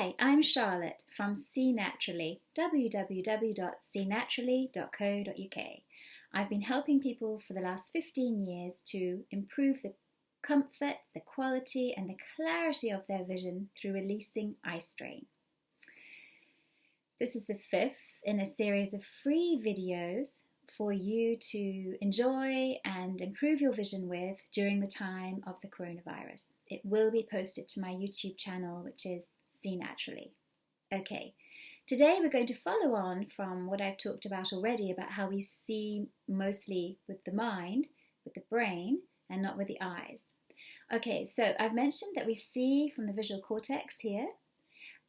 Hi, I'm Charlotte from See Naturally, www.seenaturally.co.uk. I've been helping people for the last 15 years to improve the comfort, the quality and the clarity of their vision through releasing eye strain. This is the fifth in a series of free videos for you to enjoy and improve your vision with during the time of the coronavirus. It will be posted to my YouTube channel, which is See Naturally. Okay, today we're going to follow on from what I've talked about already about how we see mostly with the mind, with the brain, and not with the eyes. Okay, so I've mentioned that we see from the visual cortex here,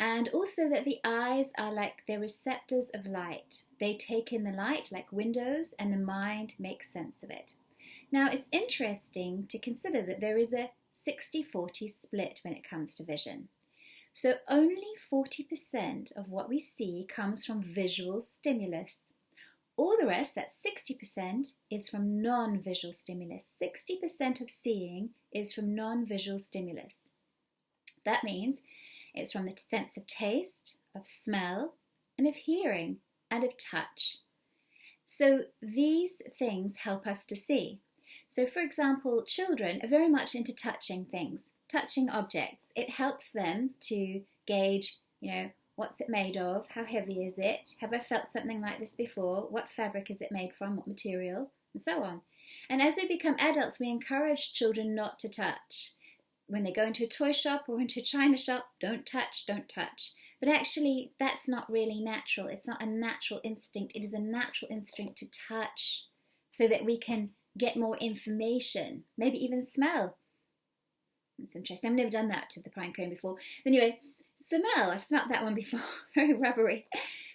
and also that the eyes are like the receptors of light. They take in the light like windows and the mind makes sense of it. Now it's interesting to consider that there is a 60-40 split when it comes to vision. So only 40% of what we see comes from visual stimulus. All the rest, that's 60%, is from non-visual stimulus. 60% of seeing is from non-visual stimulus. That means it's from the sense of taste, of smell, and of hearing, and of touch. So these things help us to see. So for example, children are very much into touching things, touching objects. It helps them to gauge, what's it made of? How heavy is it? Have I felt something like this before? What fabric is it made from? What material? And so on. And as we become adults, we encourage children not to touch. When they go into a toy shop or into a china shop, don't touch, don't touch. But actually, that's not really natural. It's not a natural instinct. It is a natural instinct to touch so that we can get more information, maybe even smell. That's interesting. I've never done that to the pine cone before. Anyway, smell. I've smelled that one before. Very rubbery.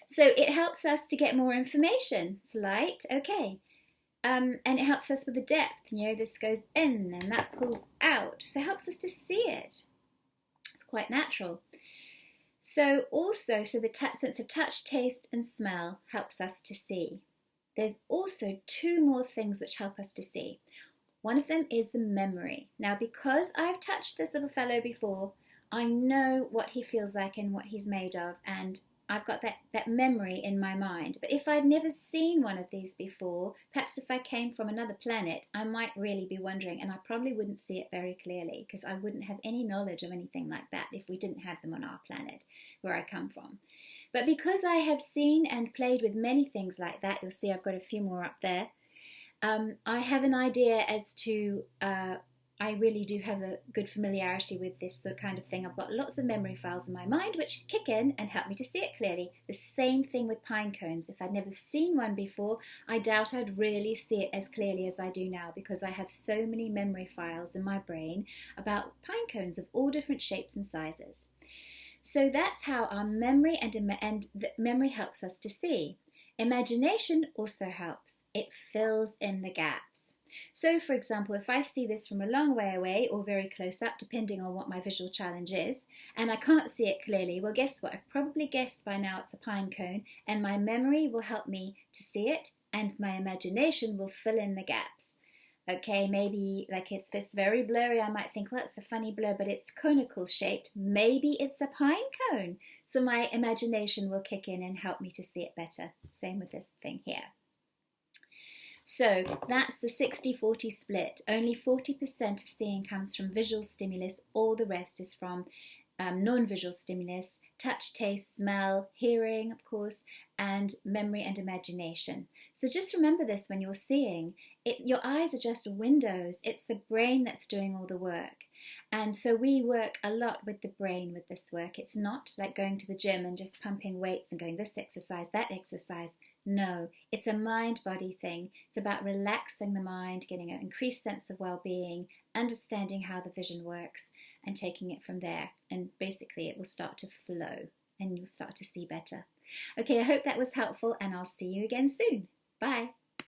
So it helps us to get more information. It's light, okay. And it helps us with the depth. This goes in and that pulls out. So it helps us to see it. It's quite natural. So also, the sense of touch, taste and smell helps us to see. There's also two more things which help us to see. One of them is the memory. Now, because I've touched this little fellow before, I know what he feels like and what he's made of, and I've got that memory in my mind. But if I'd never seen one of these before, perhaps if I came from another planet, I might really be wondering, and I probably wouldn't see it very clearly because I wouldn't have any knowledge of anything like that if we didn't have them on our planet where I come from. But because I have seen and played with many things like that, you'll see I've got a few more up there, I have an idea as to I really do have a good familiarity with this kind of thing. I've got lots of memory files in my mind which kick in and help me to see it clearly. The same thing with pine cones. If I'd never seen one before, I doubt I'd really see it as clearly as I do now because I have so many memory files in my brain about pine cones of all different shapes and sizes. So that's how our memory and memory helps us to see. Imagination also helps. It fills in the gaps. So, for example, if I see this from a long way away or very close up, depending on what my visual challenge is, and I can't see it clearly, well, guess what? I've probably guessed by now it's a pine cone, and my memory will help me to see it, and my imagination will fill in the gaps. Okay, maybe like if it's very blurry, I might think, well, it's a funny blur, but it's conical shaped. Maybe it's a pine cone. So my imagination will kick in and help me to see it better. Same with this thing here. So that's the 60-40 split. Only 40% of seeing comes from visual stimulus. All the rest is from non-visual stimulus, touch, taste, smell, hearing, of course, and memory and imagination. So just remember this when you're seeing. Your eyes are just windows. It's the brain that's doing all the work. And so we work a lot with the brain with this work. It's not like going to the gym and just pumping weights and going this exercise, that exercise. No, it's a mind-body thing. It's about relaxing the mind, getting an increased sense of well-being, understanding how the vision works, and taking it from there. And basically it will start to flow and you'll start to see better. Okay, I hope that was helpful and I'll see you again soon. Bye.